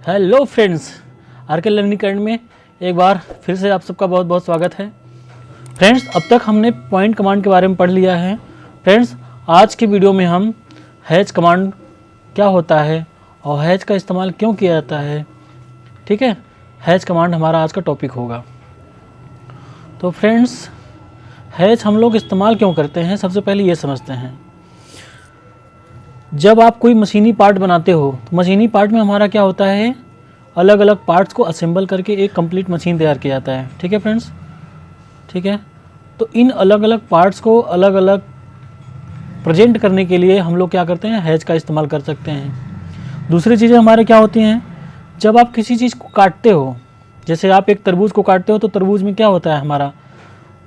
Hello friends, RK learning current में एक बार फिर से आप सबका बहुत बहुत स्वागत है। फ्रेंड्स, अब तक हमने पॉइंट कमांड के बारे में पढ़ लिया है। फ्रेंड्स, आज की वीडियो में हम हैच कमांड क्या होता है और हैच का इस्तेमाल क्यों किया जाता है, ठीक है। हैच कमांड हमारा आज का टॉपिक होगा। तो फ्रेंड्स, हैच हम लोग इस्तेमाल क्यों करते हैं, सबसे पहले ये समझते हैं। जब आप कोई मशीनी पार्ट बनाते हो तो मशीनी पार्ट में हमारा क्या होता है, अलग अलग पार्ट्स को असेंबल करके एक कंप्लीट मशीन तैयार किया जाता है, ठीक है फ्रेंड्स, ठीक है। तो इन अलग अलग पार्ट्स को अलग अलग प्रेजेंट करने के लिए हम लोग क्या करते हैं, हैच का इस्तेमाल कर सकते हैं। दूसरी चीज़ें हमारे क्या होती हैं, जब आप किसी चीज़ को काटते हो, जैसे आप एक तरबूज को काटते हो तो तरबूज में क्या होता है, हमारा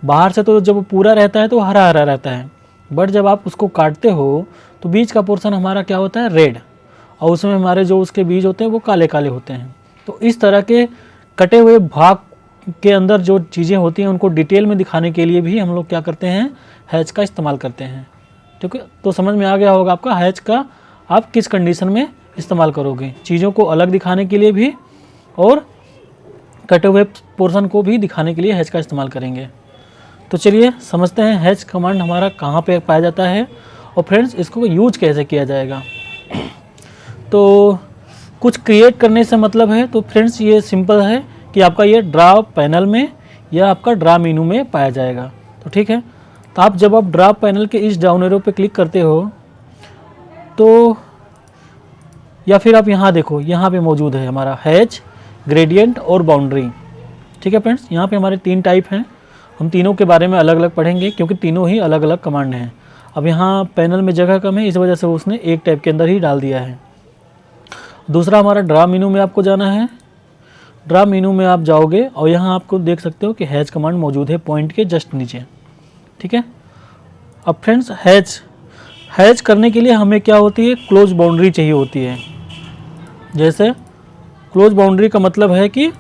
बाहर से तो जब पूरा रहता है तो हरा हरा रहता है, बट जब आप उसको काटते हो तो बीच का पोर्शन हमारा क्या होता है, रेड, और उसमें हमारे जो उसके बीज होते हैं वो काले काले होते हैं। तो इस तरह के कटे हुए भाग के अंदर जो चीज़ें होती हैं उनको डिटेल में दिखाने के लिए भी हम लोग क्या करते हैं, हैच का इस्तेमाल करते हैं, ठीक है। तो समझ में आ गया होगा आपका हैच का आप किस कंडीशन में इस्तेमाल करोगे, चीज़ों को अलग दिखाने के लिए भी और कटे हुए पोर्शन को भी दिखाने के लिए हैच का इस्तेमाल करेंगे। तो चलिए समझते हैं हैच कमांड हमारा कहाँ पे पाया जाता है और फ्रेंड्स इसको यूज कैसे किया जाएगा। तो कुछ क्रिएट करने से मतलब है, तो फ्रेंड्स ये सिंपल है कि आपका ये ड्रा पैनल में या आपका ड्रा मेनू में पाया जाएगा। तो ठीक है, तो आप जब आप ड्रा पैनल के इस डाउन एरो पे क्लिक करते हो तो या फिर आप यहाँ देखो, यहाँ पे मौजूद है हमारा हैच, ग्रेडियंट और बाउंड्री, ठीक है फ्रेंड्स। यहाँ पे हमारे 3 टाइप हैं, हम तीनों के बारे में अलग अलग पढ़ेंगे क्योंकि तीनों ही अलग अलग कमांड हैं। अब यहाँ पैनल में जगह कम है, इस वजह से उसने एक टाइप के अंदर ही डाल दिया है। दूसरा हमारा ड्रा मेनू में आपको जाना है। ड्रा मेनू में आप जाओगे और यहाँ आपको देख सकते हो कि हैच कमांड मौजूद है पॉइंट के जस्ट नीचे, ठीक है। अब फ्रेंड्स हैच करने के लिए हमें क्या होती है, क्लोज बाउंड्री चाहिए होती है। जैसे क्लोज बाउंड्री का मतलब है कि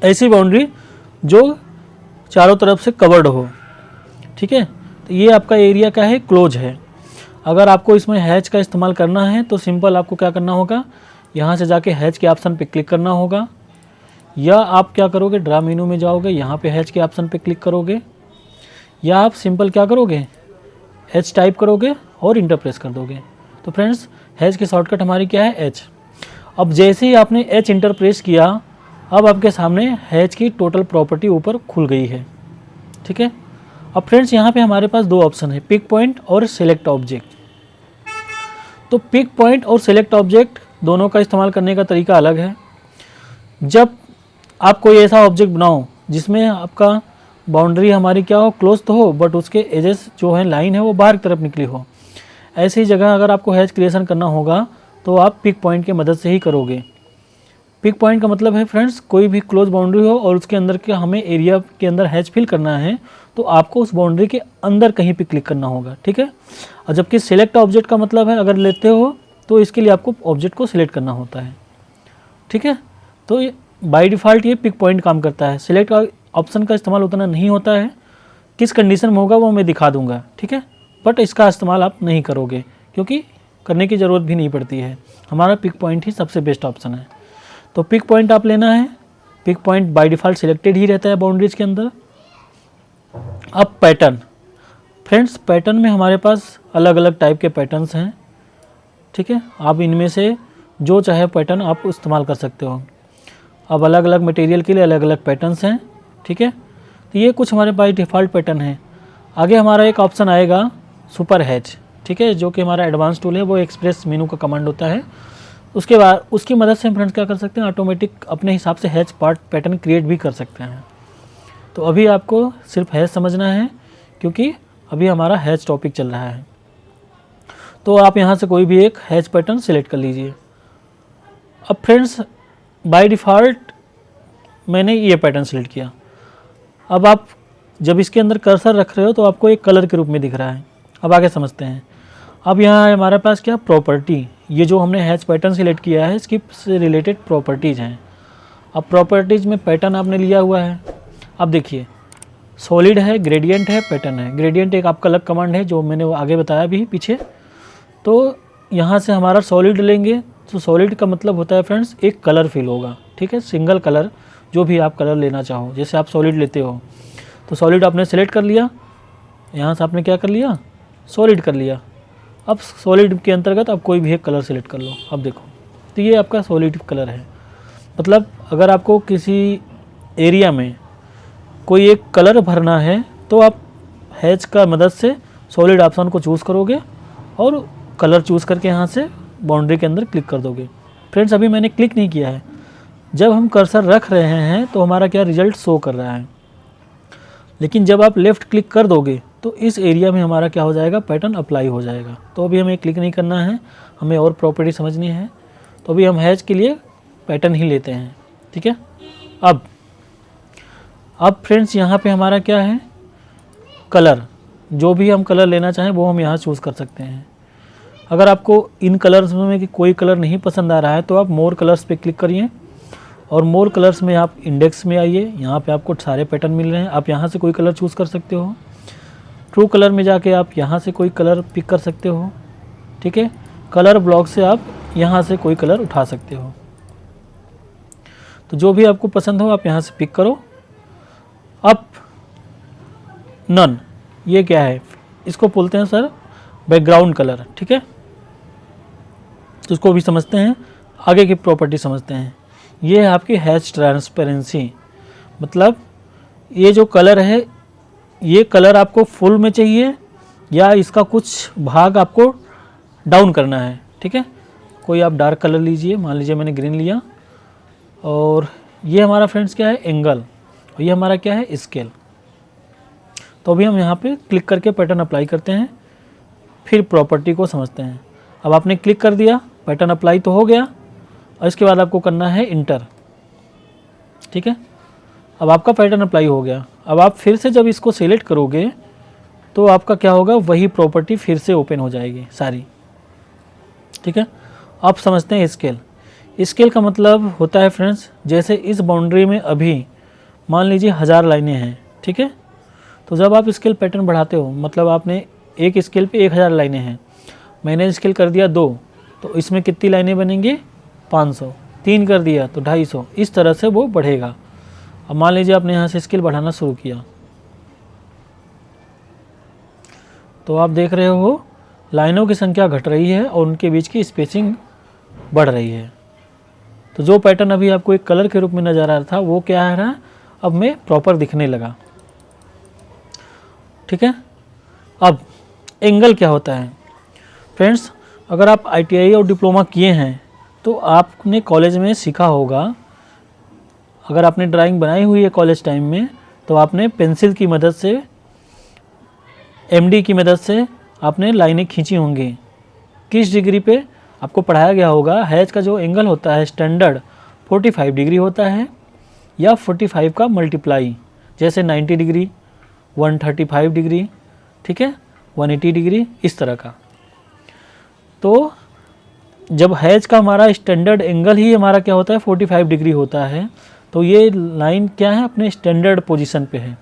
ऐसी बाउंड्री जो चारों तरफ से कवर्ड हो, ठीक है। तो ये आपका एरिया का है, क्लोज है। अगर आपको इसमें हैच का इस्तेमाल करना है तो सिंपल आपको क्या करना होगा, यहाँ से जाके हैच के ऑप्शन पे क्लिक करना होगा, या आप क्या करोगे, ड्रा मेनू में जाओगे, यहाँ पे हैच के ऑप्शन पे क्लिक करोगे, या आप सिंपल क्या करोगे, हैच टाइप करोगे और इंटर प्रेस कर दोगे। तो फ्रेंड्स, हैच की शॉर्टकट हमारी क्या है, एच। अब जैसे ही आपने एच इंटर प्रेस किया, अब आपके सामने हैच की टोटल प्रॉपर्टी ऊपर खुल गई है, ठीक है। अब फ्रेंड्स, यहाँ पे हमारे पास 2 ऑप्शन है, पिक पॉइंट और सिलेक्ट ऑब्जेक्ट। तो पिक पॉइंट और सिलेक्ट ऑब्जेक्ट दोनों का इस्तेमाल करने का तरीका अलग है। जब आप कोई ऐसा ऑब्जेक्ट बनाओ जिसमें आपका बाउंड्री हमारी क्या हो, क्लोज तो हो, बट उसके एजेस जो है, लाइन है, वो बाहर की तरफ निकली हो, ऐसी जगह अगर आपको हैच क्रिएशन करना होगा तो आप पिक पॉइंट की मदद से ही करोगे। पिक पॉइंट का मतलब है फ्रेंड्स, कोई भी क्लोज बाउंड्री हो और उसके अंदर के हमें एरिया के अंदर हैच फिल करना है तो आपको उस बाउंड्री के अंदर कहीं पे क्लिक करना होगा, ठीक है। और जबकि सिलेक्ट ऑब्जेक्ट का मतलब है, अगर लेते हो तो इसके लिए आपको ऑब्जेक्ट को सिलेक्ट करना होता है, ठीक है। तो बाय डिफ़ॉल्ट ये पिक पॉइंट काम करता है, सिलेक्ट ऑप्शन का इस्तेमाल उतना नहीं होता है। किस कंडीशन में होगा वो मैं दिखा दूंगा, ठीक है, बट इसका इस्तेमाल आप नहीं करोगे क्योंकि करने की ज़रूरत भी नहीं पड़ती है। हमारा पिक पॉइंट ही सबसे बेस्ट ऑप्शन है। तो पिक पॉइंट आप लेना है, pick point by default selected ही रहता है बाउंड्रीज के अंदर। अब पैटर्न, फ्रेंड्स पैटर्न में हमारे पास अलग अलग टाइप के पैटर्न्स हैं, ठीक है। आप इनमें से जो चाहे पैटर्न आप इस्तेमाल कर सकते हो। अब अलग अलग मटेरियल के लिए अलग अलग पैटर्न्स हैं, ठीक है। तो ये कुछ हमारे बाय डिफ़ॉल्ट पैटर्न हैं। आगे हमारा एक ऑप्शन आएगा सुपर हैच, ठीक है, जो कि हमारा एडवांस टूल है, वो एक्सप्रेस मेनू का कमांड होता है। उसके बाद उसकी मदद से हम फ्रेंड्स क्या कर सकते हैं, ऑटोमेटिक अपने हिसाब से हैच पार्ट पैटर्न क्रिएट भी कर सकते हैं। तो अभी आपको सिर्फ हैच समझना है क्योंकि अभी हमारा हैच टॉपिक चल रहा है। तो आप यहाँ से कोई भी एक हैच पैटर्न सिलेक्ट कर लीजिए। अब फ्रेंड्स, बाय डिफ़ॉल्ट मैंने ये पैटर्न सेलेक्ट किया। अब आप जब इसके अंदर कर्सर रख रहे हो तो आपको एक कलर के रूप में दिख रहा है। अब आगे समझते हैं। अब यहाँ हमारे पास क्या, प्रॉपर्टी, ये जो हमने हैच पैटर्न सिलेक्ट किया है इसकी से रिलेटेड प्रॉपर्टीज़ हैं। अब प्रॉपर्टीज़ में पैटर्न आपने लिया हुआ है। अब देखिए, सॉलिड है, ग्रेडियंट है, पैटर्न है। ग्रेडियंट एक आपका अलग कमांड है जो मैंने वो आगे बताया भी पीछे। तो यहाँ से हमारा सॉलिड लेंगे तो सॉलिड का मतलब होता है फ्रेंड्स एक कलर फिल होगा, ठीक है, सिंगल कलर, जो भी आप कलर लेना चाहो। जैसे आप सॉलिड लेते हो तो सॉलिड आपने सेलेक्ट कर लिया, यहाँ से आपने क्या कर लिया, सॉलिड कर लिया। अब सॉलिड के अंतर्गत आप कोई भी एक कलर सेलेक्ट कर लो। अब देखो, तो ये आपका सॉलिड कलर है। मतलब अगर आपको किसी एरिया में कोई एक कलर भरना है तो आप हैच का मदद से सॉलिड ऑप्शन को चूज़ करोगे और कलर चूज़ करके यहाँ से बाउंड्री के अंदर क्लिक कर दोगे। फ्रेंड्स अभी मैंने क्लिक नहीं किया है, जब हम कर्सर रख रहे हैं तो हमारा क्या रिजल्ट शो कर रहा है, लेकिन जब आप लेफ़्ट क्लिक कर दोगे तो इस एरिया में हमारा क्या हो जाएगा, पैटर्न अप्लाई हो जाएगा। तो अभी हमें क्लिक नहीं करना है, हमें और प्रॉपर्टी समझनी है, तो अभी हम हैच के लिए पैटर्न ही लेते हैं, ठीक है। अब फ्रेंड्स यहाँ पे हमारा क्या है, कलर, जो भी हम कलर लेना चाहें वो हम यहाँ चूज़ कर सकते हैं। अगर आपको इन कलर्स में कोई कलर नहीं पसंद आ रहा है तो आप मोर कलर्स पे क्लिक करिए और मोर कलर्स में आप इंडेक्स में आइए, यहाँ पे आपको सारे पैटर्न मिल रहे हैं। आप यहाँ से कोई कलर चूज़ कर सकते हो। ट्रू कलर में जाके आप यहाँ से कोई कलर पिक कर सकते हो, ठीक है। कलर ब्लॉक से आप यहाँ से कोई कलर उठा सकते हो। तो जो भी आपको पसंद हो आप यहाँ से पिक करो। अब नन, ये क्या है, इसको बोलते हैं सर बैकग्राउंड कलर, ठीक है। तो इसको भी समझते हैं, आगे की प्रॉपर्टी समझते हैं। ये है आपकी हैच ट्रांसपेरेंसी, मतलब ये जो कलर है, ये कलर आपको फुल में चाहिए या इसका कुछ भाग आपको डाउन करना है, ठीक है। कोई आप डार्क कलर लीजिए, मान लीजिए मैंने ग्रीन लिया, और ये हमारा फ्रेंड्स क्या है, एंगल, और ये हमारा क्या है, स्केल। तो अभी हम यहाँ पे क्लिक करके पैटर्न अप्लाई करते हैं, फिर प्रॉपर्टी को समझते हैं। अब आपने क्लिक कर दिया, पैटर्न अप्लाई तो हो गया, और इसके बाद आपको करना है इंटर, ठीक है। अब आपका पैटर्न अप्लाई हो गया। अब आप फिर से जब इसको सिलेक्ट करोगे तो आपका क्या होगा, वही प्रॉपर्टी फिर से ओपन हो जाएगी सारी, ठीक है। आप समझते हैं स्केल। स्केल का मतलब होता है फ्रेंड्स, जैसे इस बाउंड्री में अभी मान लीजिए 1000 लाइनें हैं, ठीक है। तो जब आप स्केल पैटर्न बढ़ाते हो, मतलब आपने एक स्केल पे 1000 लाइनें हैं, मैंने स्केल कर दिया 2, तो इसमें कितनी लाइनें बनेंगी, 500, 3 कर दिया तो 250, इस तरह से वो बढ़ेगा। अब मान लीजिए आपने यहाँ से स्केल बढ़ाना शुरू किया, तो आप देख रहे हो लाइनों की संख्या घट रही है और उनके बीच की स्पेसिंग बढ़ रही है। तो जो पैटर्न अभी आपको एक कलर के रूप में नज़र आ रहा था वो क्या आ रहा है, अब में प्रॉपर दिखने लगा, ठीक है। अब एंगल क्या होता है फ्रेंड्स, अगर आप ITI और डिप्लोमा किए हैं तो आपने कॉलेज में सीखा होगा, अगर आपने ड्राइंग बनाई हुई है कॉलेज टाइम में तो आपने पेंसिल की मदद से, MD की मदद से आपने लाइनें खींची होंगी। किस डिग्री पे आपको पढ़ाया गया होगा, हैच का जो एंगल होता है स्टैंडर्ड 45 डिग्री होता है, या 45 का मल्टीप्लाई, जैसे 90 डिग्री, 135 डिग्री, ठीक है, 180 डिग्री, इस तरह का। तो जब हैच का हमारा स्टैंडर्ड एंगल ही हमारा क्या होता है, 45 डिग्री होता है, तो ये लाइन क्या है, अपने स्टैंडर्ड पोजीशन पे है।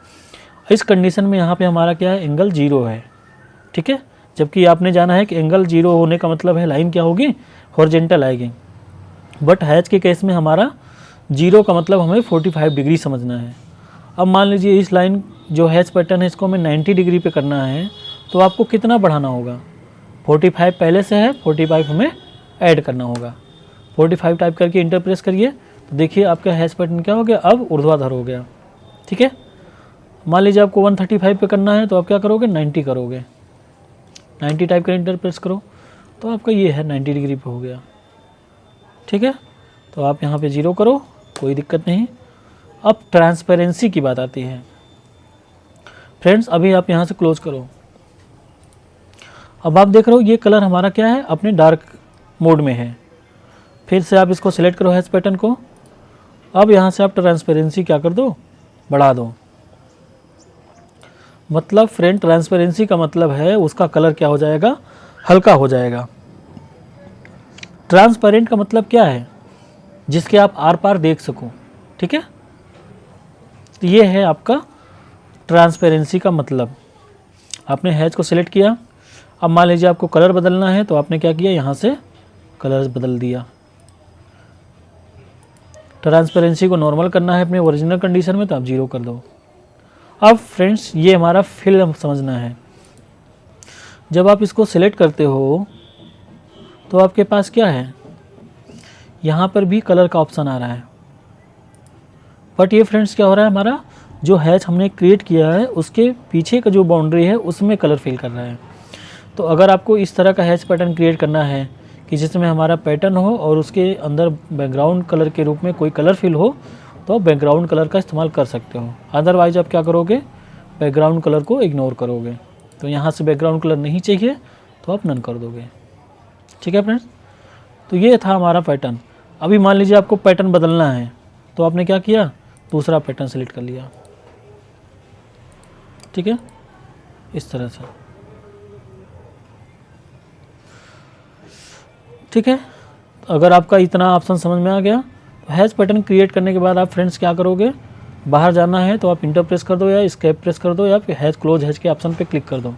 इस कंडीशन में यहाँ पे हमारा क्या है, एंगल 0 है, ठीक है। जबकि आपने जाना है कि एंगल 0 होने का मतलब है लाइन क्या होगी, हॉरिजॉन्टल आएगी, बट हैच के केस में हमारा 0 का मतलब हमें 45 डिग्री समझना है। अब मान लीजिए इस लाइन जो हैच पैटर्न है इसको हमें 90 डिग्री पे करना है, तो आपको कितना बढ़ाना होगा, 45 पहले से है, 45 हमें ऐड करना होगा। 45 टाइप करके इंटर प्रेस करिए, तो देखिए आपका हैच पैटर्न क्या हो गया, अब ऊर्ध्वाधर हो गया, ठीक है। मान लीजिए आपको 135 पे करना है, तो आप क्या करोगे, 90 करोगे, 90 टाइप कर इंटर प्रेस करो, तो आपका ये है 90 डिग्री पे हो गया, ठीक है। तो आप यहाँ पे 0 करो, कोई दिक्कत नहीं। अब ट्रांसपेरेंसी की बात आती है फ्रेंड्स, अभी आप यहाँ से क्लोज करो। अब आप देख रहे हो ये कलर हमारा क्या है, अपने डार्क मोड में है। फिर से आप इसको सिलेक्ट करो हैच पैटर्न को। अब यहाँ से आप ट्रांसपेरेंसी क्या कर दो, बढ़ा दो। मतलब फ्रेंड ट्रांसपेरेंसी का मतलब है उसका कलर क्या हो जाएगा, हल्का हो जाएगा। ट्रांसपेरेंट का मतलब क्या है, जिसके आप आर पार देख सको, ठीक है। तो ये है आपका ट्रांसपेरेंसी का मतलब। आपने हैच को सिलेक्ट किया, अब मान लीजिए आपको कलर बदलना है, तो आपने क्या किया, यहाँ से कलर बदल दिया, ट्रांसपेरेंसी को नॉर्मल करना है अपने ओरिजिनल कंडीशन में तो आप 0 कर दो। अब फ्रेंड्स ये हमारा फिल समझना है। जब आप इसको सिलेक्ट करते हो तो आपके पास क्या है, यहाँ पर भी कलर का ऑप्शन आ रहा है, बट ये फ्रेंड्स क्या हो रहा है, हमारा जो हैच हमने क्रिएट किया है उसके पीछे का जो बाउंड्री है उसमें कलर फिल कर रहा है। तो अगर आपको इस तरह का हैच पैटर्न क्रिएट करना है कि जिसमें हमारा पैटर्न हो और उसके अंदर बैकग्राउंड कलर के रूप में कोई कलर फिल हो, तो आप बैकग्राउंड कलर का इस्तेमाल कर सकते हो। अदरवाइज आप क्या करोगे, बैकग्राउंड कलर को इग्नोर करोगे। तो यहाँ से बैकग्राउंड कलर नहीं चाहिए तो आप नन कर दोगे। ठीक है फ्रेंड्स, तो ये था हमारा पैटर्न। अभी मान लीजिए आपको पैटर्न बदलना है तो आपने क्या किया, दूसरा पैटर्न सेलेक्ट कर लिया। ठीक है, इस तरह से। ठीक है, अगर आपका इतना ऑप्शन समझ में आ गया तो हैच पैटर्न क्रिएट करने के बाद आप फ्रेंड्स क्या करोगे, बाहर जाना है तो आप इंटर प्रेस कर दो या एस्केप प्रेस कर दो या फिर हैच क्लोज हैच के ऑप्शन पे क्लिक कर दो।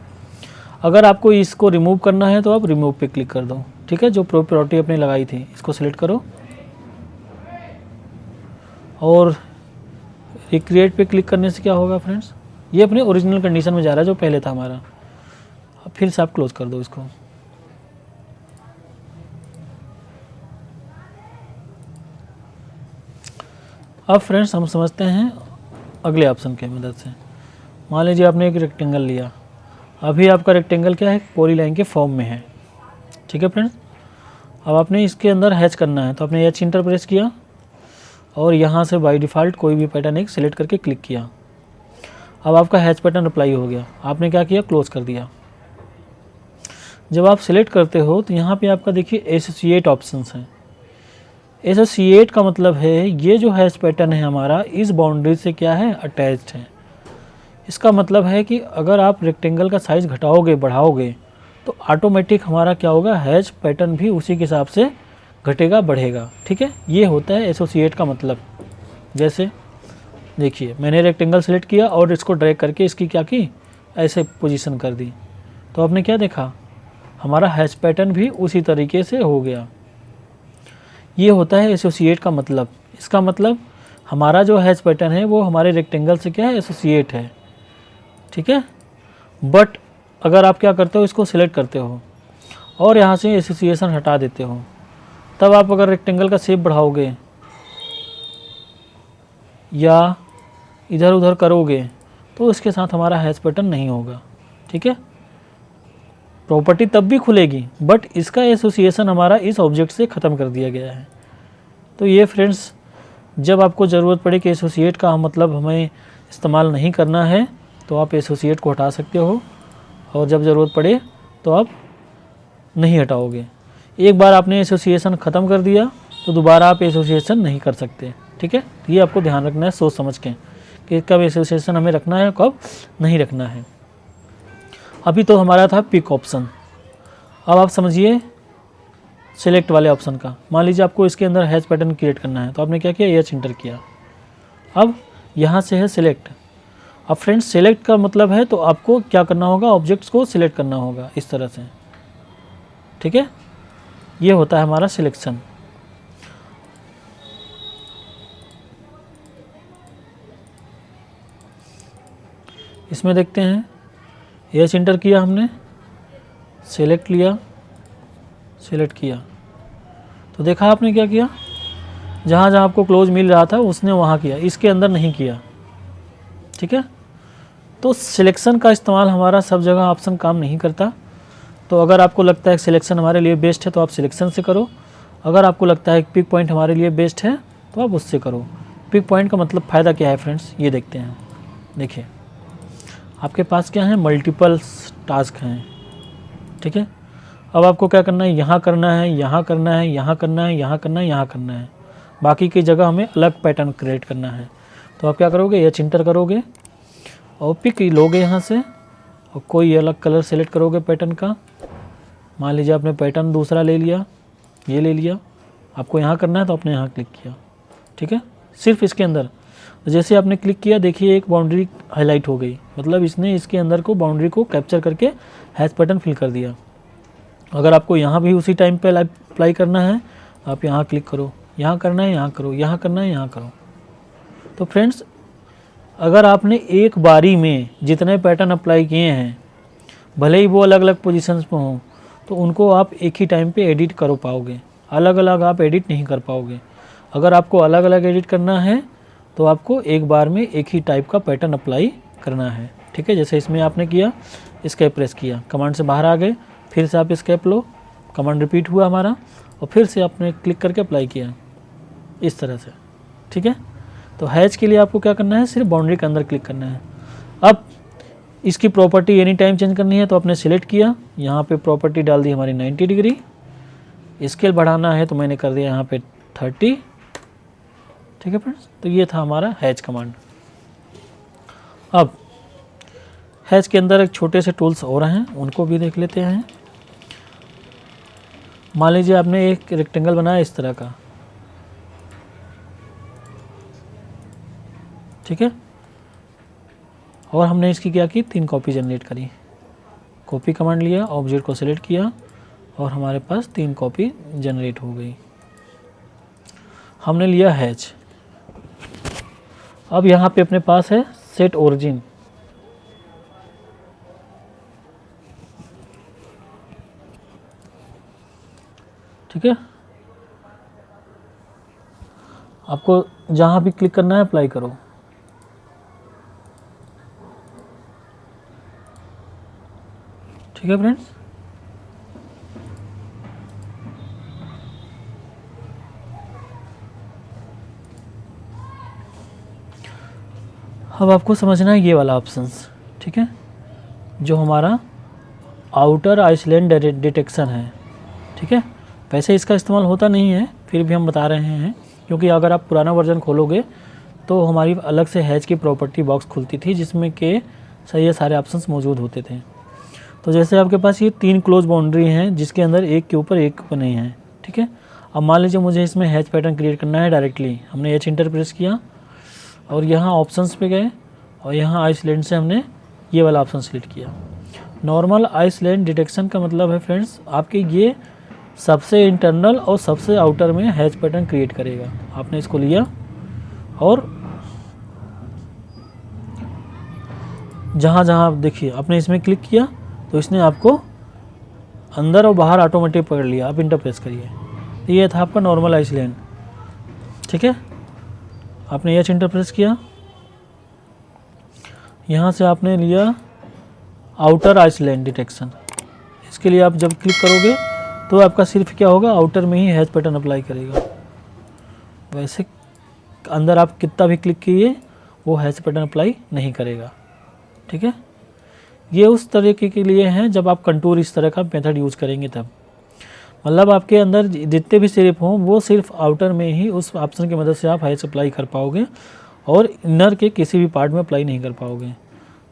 अगर आपको इसको रिमूव करना है तो आप रिमूव पे क्लिक कर दो। ठीक है, जो प्रॉपर्टी आपने लगाई थी इसको सिलेक्ट करो और रिक्रिएट पे क्लिक करने से क्या होगा फ्रेंड्स, ये अपने ओरिजिनल कंडीशन में जा रहा है जो पहले था हमारा। अब फिर से आप क्लोज कर दो इसको। अब फ्रेंड्स हम समझते हैं अगले ऑप्शन की मदद से। मान लीजिए आपने एक रेक्टेंगल लिया, अभी आपका रेक्टेंगल क्या है, पॉलीलाइन के फॉर्म में है। ठीक है फ्रेंड्स, अब आपने इसके अंदर हैच करना है तो आपने एच इंटर प्रेस किया और यहाँ से बाय डिफ़ॉल्ट कोई भी पैटर्न एक सिलेक्ट करके क्लिक किया। अब आपका हैच पैटर्न अप्लाई हो गया, आपने क्या किया, क्लोज कर दिया। जब आप सिलेक्ट करते हो तो यहाँ पे आपका देखिए एसोसिएट ऑप्शंस हैं। एसोसिएट का मतलब है ये जो हैच पैटर्न है हमारा इस बाउंड्री से क्या है, अटैच्ड है। इसका मतलब है कि अगर आप रेक्टेंगल का साइज़ घटाओगे बढ़ाओगे तो ऑटोमेटिक हमारा क्या होगा, हैच पैटर्न भी उसी के हिसाब से घटेगा बढ़ेगा। ठीक है, ये होता है एसोसिएट का मतलब। जैसे देखिए मैंने रेक्टेंगल सेलेक्ट किया और इसको ड्रैग करके इसकी क्या की, ऐसे पोजीशन कर दी, तो आपने क्या देखा, हमारा हैच पैटर्न भी उसी तरीके से हो गया। ये होता है एसोसिएट का मतलब। इसका मतलब हमारा जो हैच पैटर्न है वो हमारे रेक्टेंगल से क्या है, एसोसिएट है। ठीक है, बट अगर आप क्या करते हो, इसको सिलेक्ट करते हो और यहाँ से एसोसिएशन हटा देते हो, तब आप अगर रेक्टेंगल का शेप बढ़ाओगे या इधर उधर करोगे तो इसके साथ हमारा हैच पैटर्न नहीं होगा। ठीक है, प्रॉपर्टी तब भी खुलेगी बट इसका एसोसिएशन हमारा इस ऑब्जेक्ट से ख़त्म कर दिया गया है। तो ये फ्रेंड्स, जब आपको ज़रूरत पड़े कि एसोसिएट का मतलब हमें इस्तेमाल नहीं करना है तो आप एसोसिएट को हटा सकते हो, और जब ज़रूरत पड़े तो आप नहीं हटाओगे। एक बार आपने एसोसिएशन ख़त्म कर दिया तो दोबारा आप एसोसिएशन नहीं कर सकते। ठीक है, ये आपको ध्यान रखना है सोच समझ के कि कब एसोसिएशन हमें रखना है कब नहीं रखना है। अभी तो हमारा था पिक ऑप्शन। अब आप समझिए सिलेक्ट वाले ऑप्शन का। मान लीजिए आपको इसके अंदर हैच पैटर्न क्रिएट करना है तो आपने क्या किया, एच इंटर किया। अब यहाँ से है सिलेक्ट। अब फ्रेंड्स सिलेक्ट का मतलब है तो आपको क्या करना होगा, ऑब्जेक्ट्स को सिलेक्ट करना होगा इस तरह से। ठीक है, ये होता है हमारा सिलेक्शन। इसमें देखते हैं, एच इंटर किया हमने, सेलेक्ट लिया, सेलेक्ट किया, तो देखा आपने क्या किया, जहाँ जहाँ आपको क्लोज मिल रहा था उसने वहाँ किया, इसके अंदर नहीं किया। ठीक है, तो सिलेक्शन का इस्तेमाल हमारा सब जगह ऑप्शन काम नहीं करता। तो अगर आपको लगता है कि सिलेक्शन हमारे लिए बेस्ट है तो आप सिलेक्शन से करो। अगर आपको लगता है कि पिक पॉइंट हमारे लिए बेस्ट है तो आप उससे करो। पिक पॉइंट का मतलब फ़ायदा क्या है फ्रेंड्स, ये देखते हैं। देखिए आपके पास क्या है, मल्टीपल टास्क हैं। ठीक है, अब आपको क्या करना है, यहाँ करना है, यहाँ करना है, यहाँ करना है, यहाँ करना है, यहाँ करना है। बाकी की जगह हमें अलग पैटर्न क्रिएट करना है। तो आप क्या करोगे, एच इंटर करोगे और पिक लोगे यहाँ से और कोई अलग कलर सेलेक्ट करोगे पैटर्न का। मान लीजिए आपने पैटर्न दूसरा ले लिया, ये ले लिया, आपको यहाँ करना है तो आपने यहाँ क्लिक किया। ठीक है, सिर्फ इसके अंदर जैसे आपने क्लिक किया देखिए एक बाउंड्री हाईलाइट हो गई, मतलब इसने इसके अंदर को बाउंड्री को कैप्चर करके हैच पैटर्न फिल कर दिया। अगर आपको यहाँ भी उसी टाइम पे अप्लाई करना है आप यहाँ क्लिक करो, यहाँ करना है यहाँ करो, यहाँ करना है यहाँ करो। तो फ्रेंड्स अगर आपने एक बारी में जितने पैटर्न अप्लाई किए हैं, भले ही वो अलग अलग पोजीशंस में हों, तो उनको आप एक ही टाइम पे एडिट कर पाओगे, अलग अलग आप एडिट नहीं कर पाओगे। अगर आपको अलग अलग एडिट करना है तो आपको एक बार में एक ही टाइप का पैटर्न अप्लाई करना है, ठीक है। जैसे इसमें आपने किया, एस्केप प्रेस किया, कमांड से बाहर आ गए, फिर से आप एस्केप लो, कमांड रिपीट हुआ हमारा, और फिर से आपने क्लिक करके अप्लाई किया इस तरह से, ठीक है। तो हैच के लिए आपको क्या करना है, सिर्फ बाउंड्री के अंदर क्लिक करना है। अब इसकी प्रॉपर्टी एनी टाइम चेंज करनी है तो आपने सिलेक्ट किया, यहाँ पे प्रॉपर्टी डाल दी हमारी 90 डिग्री, स्केल बढ़ाना है तो मैंने कर दिया यहाँ पे 30, ठीक है फ्रेंड्स। तो ये था हमारा हैच कमांड। अब हैच के अंदर एक छोटे से टूल्स और हैं, उनको भी देख लेते हैं। मान लीजिए आपने एक रेक्टेंगल बनाया इस तरह का, ठीक है, और हमने इसकी क्या की, 3 कॉपी जनरेट करी। कॉपी कमांड लिया, ऑब्जेक्ट को सिलेक्ट किया और हमारे पास 3 कॉपी जनरेट हो गई। हमने लिया हैच। अब यहाँ पे अपने पास है सेट ओरिजिन, ठीक है। आपको जहाँ भी क्लिक करना है अप्लाई करो। ठीक है फ्रेंड्स, अब आपको समझना है ये वाला ऑप्शंस, ठीक है, जो हमारा आउटर आइसलैंड डिटेक्शन है, ठीक है। वैसे इसका इस्तेमाल होता नहीं है, फिर भी हम बता रहे हैं, क्योंकि अगर आप पुराना वर्जन खोलोगे तो हमारी अलग से हैच की प्रॉपर्टी बॉक्स खुलती थी जिसमें के ये सारे ऑप्शंस मौजूद होते थे। तो जैसे आपके पास ये 3 क्लोज बाउंड्री हैं जिसके अंदर एक के ऊपर एक नहीं है, ठीक है। अब मान लीजिए मुझे इसमें हैच पैटर्न क्रिएट करना है डायरेक्टली, हमने एच इंटर प्रेस किया और यहाँ ऑप्शंस पे गए और यहाँ आइसलैंड से हमने ये वाला ऑप्शन सेलेक्ट किया। नॉर्मल आइसलैंड डिटेक्शन का मतलब है फ्रेंड्स, आपके ये सबसे इंटरनल और सबसे आउटर में हैच पैटर्न क्रिएट करेगा। आपने इसको लिया और जहाँ जहाँ देखिए आपने इसमें क्लिक किया तो इसने आपको अंदर और बाहर ऑटोमेटिक पकड़ लिया। आप इंटर प्रेस करिए, तो ये था आपका नॉर्मल आइसलैंड, ठीक है। आपने एच इंटर प्रेस किया, यहाँ से आपने लिया आउटर आइसलैंड डिटेक्शन। इसके लिए आप जब क्लिक करोगे तो आपका सिर्फ क्या होगा, आउटर में ही हैच पैटर्न अप्लाई करेगा। वैसे अंदर आप कितना भी क्लिक कीजिए वो हैच पैटर्न अप्लाई नहीं करेगा, ठीक है। ये उस तरीके के लिए हैं जब आप कंटूर इस तरह का मेथड यूज़ करेंगे तब, मतलब आपके अंदर जितने भी सिर्फ हों वो सिर्फ आउटर में ही उस ऑप्शन की मदद से आप हैच अप्लाई कर पाओगे और इनर के किसी भी पार्ट में अप्लाई नहीं कर पाओगे।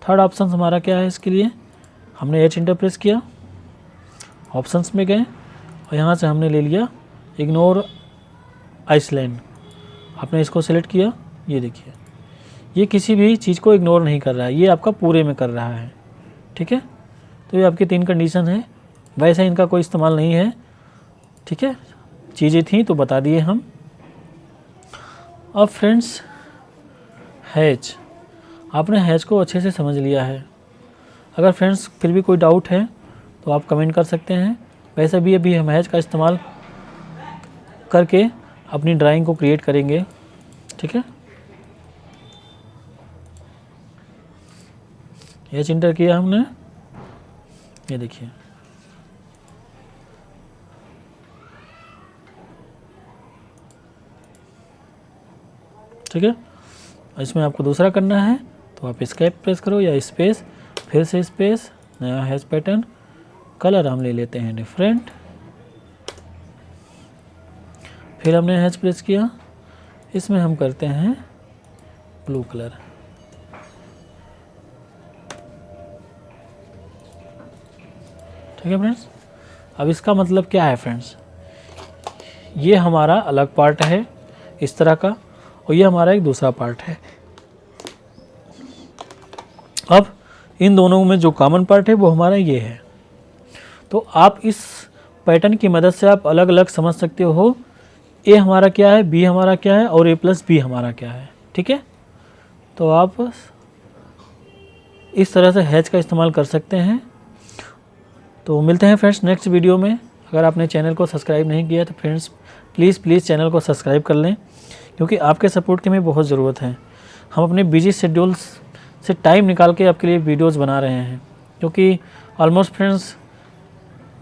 थर्ड ऑप्शन हमारा क्या है, इसके लिए हमने एच इंटर प्रेस किया, ऑप्शंस में गए और यहाँ से हमने ले लिया इग्नोर आइसलैंड। आपने इसको सेलेक्ट किया, ये देखिए ये किसी भी चीज़ को इग्नोर नहीं कर रहा है, ये आपका पूरे में कर रहा है, ठीक है। तो ये आपकी 3 कंडीशन है, वैसे इनका कोई इस्तेमाल नहीं है, ठीक है। चीज़ें थी तो बता दिए हम। अब फ्रेंड्स हैच, आपने हैच को अच्छे से समझ लिया है। अगर फ्रेंड्स फिर भी कोई डाउट है तो आप कमेंट कर सकते हैं। वैसे भी अभी हम हैच का इस्तेमाल करके अपनी ड्राइंग को क्रिएट करेंगे, ठीक है। हैच इंटर किया हमने, ये देखिए ठीक है। इसमें आपको दूसरा करना है तो आप एस्केप प्रेस करो या स्पेस, फिर से स्पेस, नया हैच पैटर्न, कलर हम ले लेते हैं डिफरेंट, फिर हमने हैच प्रेस किया, इसमें हम करते हैं ब्लू कलर, ठीक है फ्रेंड्स। अब इसका मतलब क्या है फ्रेंड्स, ये हमारा अलग पार्ट है इस तरह का और ये हमारा एक दूसरा पार्ट है। अब इन दोनों में जो कॉमन पार्ट है वो हमारा ये है। तो आप इस पैटर्न की मदद से आप अलग अलग समझ सकते हो ए हमारा क्या है, बी हमारा क्या है और ए प्लस बी हमारा क्या है। ठीक है, तो आप इस तरह से हैच का इस्तेमाल कर सकते हैं। तो मिलते हैं फ्रेंड्स नेक्स्ट वीडियो में। अगर आपने चैनल को सब्सक्राइब नहीं किया तो फ्रेंड्स प्लीज़ चैनल को सब्सक्राइब कर लें, क्योंकि आपके सपोर्ट की हमें बहुत ज़रूरत है। हम अपने बिजी शेड्यूल्स से टाइम निकाल के आपके लिए वीडियोस बना रहे हैं, क्योंकि ऑलमोस्ट फ्रेंड्स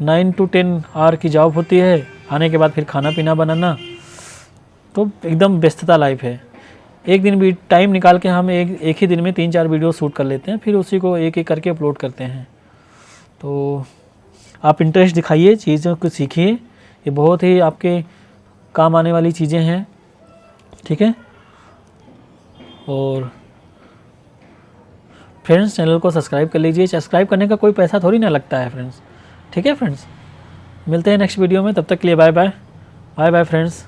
9 to 10 आवर की जॉब होती है, आने के बाद फिर खाना पीना बनाना, तो एकदम व्यस्तता लाइफ है। एक दिन भी टाइम निकाल के हम एक ही दिन में 3-4 वीडियो शूट कर लेते हैं, फिर उसी को एक एक करके अपलोड करते हैं। तो आप इंटरेस्ट दिखाइए, चीज़ों को सीखिए, ये बहुत ही आपके काम आने वाली चीज़ें हैं। ठीक है, और फ्रेंड्स चैनल को सब्सक्राइब कर लीजिए। सब्सक्राइब करने का कोई पैसा थोड़ी ना लगता है फ्रेंड्स। ठीक है फ्रेंड्स, मिलते हैं नेक्स्ट वीडियो में, तब तक के लिए बाय बाय फ्रेंड्स।